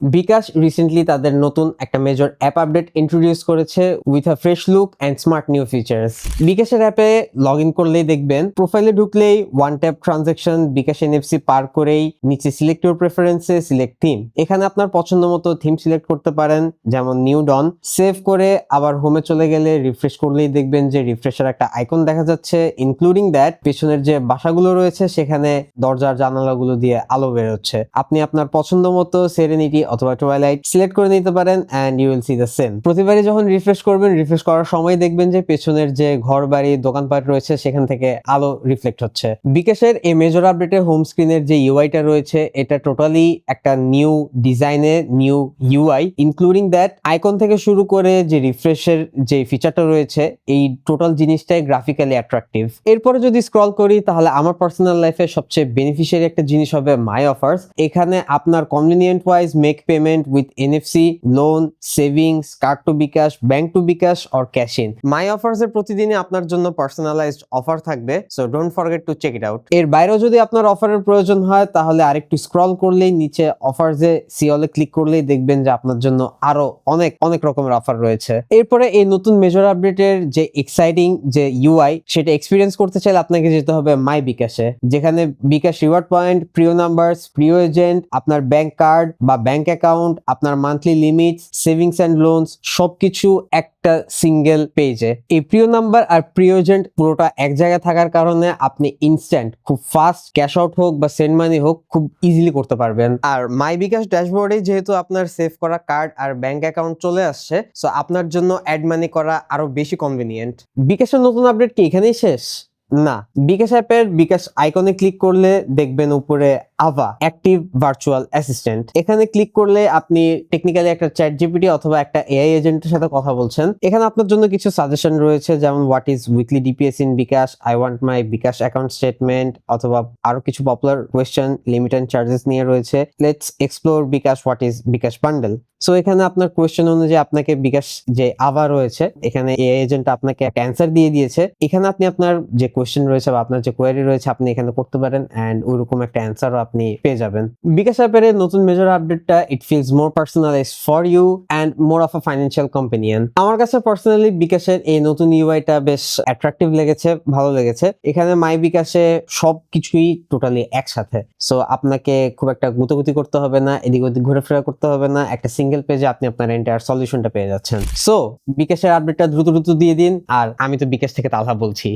বিকাশ recently তাদের নতুন একটা মেজর অ্যাপ আপডেট ইন্ট্রোডিউস করেছে with a fresh look and smart new features. বিকাশের অ্যাপে লগ ইন করলেই দেখবেন প্রোফাইলে ঢুকলেই ওয়ান ট্যাপ ট্রানজাকশন, বিকাশ এনএফসি পার করেই নিচে সিলেক্ট ইউর প্রেফারেন্সে সিলেক্ট থিম। এখানে আপনার পছন্দ মতো থিম সিলেক্ট করতে পারেন, যেমন নিউ ডন। সেভ করে আবার হোমে চলে গেলে রিফ্রেশ করলেই দেখবেন যে রিফ্রেশের একটা আইকন দেখা যাচ্ছে, ইনক্লুডিং দ্যাট পেছনের যে বাসাগুলো রয়েছে সেখানে দরজার জানালাগুলো দিয়ে আলো বের হচ্ছে। আপনি আপনার পছন্দ মতো সেরেনিটি অথবা টুয়াইলাইট সিলেক্ট করে নিতে পারেন and you will see the same. প্রতিবারই যখন রিফ্রেশ করবেন, রিফ্রেশ করার সময় দেখবেন যে পেছনের যে ঘর বাড়ি দোকানপাট রয়েছে সেখান থেকে আলো রিফ্লেক্ট হচ্ছে। বিকাশের এই মেজর আপডেটে হোম স্ক্রিনের যে ইউআইটা রয়েছে এটা টোটালি একটা নিউ ডিজাইনে, new UI, including that icon থেকে শুরু করে যে রিফ্রেশের যে ফিচারটা রয়েছে, এই টোটাল জিনিসটাই গ্রাফিক্যালি অ্যাট্রাকটিভ। এরপরে যদি স্ক্রল করি তাহলে আমার পার্সোনাল লাইফে সবচেয়ে বেনিফিশিয়ারি একটা জিনিস হবে মাই অফার্স। এখানে আপনার convenient wise make payment with NFC, loan, savings, card to bKash, bank to bKash or cash in. My offers এর প্রতিদিনই আপনার জন্য পার্সোনালাইজড অফার থাকবে, so don't forget to check it out. এর বাইরেও যদি আপনার অফারের প্রয়োজন হয় তাহলে আরেকটু স্ক্রল করলেই নিচে অফার্সে সিওলে ক্লিক করলেই দেখবেন যে আপনার জন্য আরো অনেক অনেক রকমের অফার রয়েছে। এরপরে এই নতুন মেজর আপডেটের যে এক্সাইটিং যে ইউআই সেটা এক্সপিরিয়েন্স করতে চাইলে আপনাকে যেতে হবে মাই বিকাশে, যেখানে বিকাশ রিওয়ার্ড পয়েন্ট, প্রিয় নাম্বারস, প্রিয় এজেন্ট, আপনার ব্যাংক কার্ড বা ব্যাংক অ্যাকাউন্ট, আপনার monthly limits, savings and loans সবকিছু একটা সিঙ্গেল পেজে। এই প্রিয় নাম্বার আর প্রিয় এজেন্ট পুরোটা এক জায়গায় থাকার কারণে আপনি ইনস্ট্যান্ট খুব ফাস্ট ক্যাশ আউট হোক বা সেন্ড মানি হোক খুব ইজিলি করতে পারবেন। আর মাই বিকাশ ড্যাশবোর্ডে যেহেতু আপনার সেভ করা কার্ড আর ব্যাংক অ্যাকাউন্ট চলে আসছে, সো আপনার জন্য অ্যাড মানি করা আরো বেশি কনভিনিয়েন্ট। বিকাশের নতুন আপডেট কি এখানেই শেষ? না, বিকাশ অ্যাপের বিকাশ আইকনে ক্লিক করলে দেখবেন উপরে আভা অ্যাক্টিভ ভার্চুয়াল অ্যাসিস্ট্যান্ট। এখানে ক্লিক করলে আপনি টেকনিক্যালি একটা চ্যাট জিপিটি অথবা একটা এআই এজেন্টের সাথে কথা বলছেন। এখানে আপনার জন্য কিছু সাজেশন রয়েছে, যেমন what is weekly DPS in bKash, I want my bKash account statement, অথবা আরো কিছু popular question limit and charges নিয়ে রয়েছে। Let's explore bKash, what is bKash bundle. So এখানে আপনার কোয়েশ্চেন অনুযায়ী আপনাকে বিকাশ যে আভা রয়েছে এখানে এআই এজেন্ট আপনাকে একটা অ্যান্সার দিয়ে দিয়েছে। এখানে আপনি আপনার যে কোয়েশ্চেন রয়েছে বা আপনার যে কোয়েরি রয়েছে আপনি এখানে করতে পারেন এন্ড ওইরকম একটা অ্যান্সারও আপনি পেয়ে যাবেন। বিকাশ অ্যাপের নতুন মেজর আপডেটটা it feels more personalised for you and more of a financial companion. আমার কাছে পার্সোনালি বিকাশের এই নতুন ইউআইটা বেশ অ্যাট্রাকটিভ লেগেছে, ভালো লেগেছে। এখানে মাই বিকাশে সবকিছুই টোটালি একসাথে, সো আপনাকে খুব একটা গুতাগুতি করতে হবে না, এদিক ওদিক ঘুরেফেরা করতে হবে না, একটা সিঙ্গেল পেজে আপনি আপনার এন্টায়ার সলিউশনটা পেয়ে যাচ্ছেন। সো বিকাশের আপডেটটা দ্রুত দ্রুত দিয়ে দিন, আর আমি তো বিকাশ থেকে তালহা বলছি।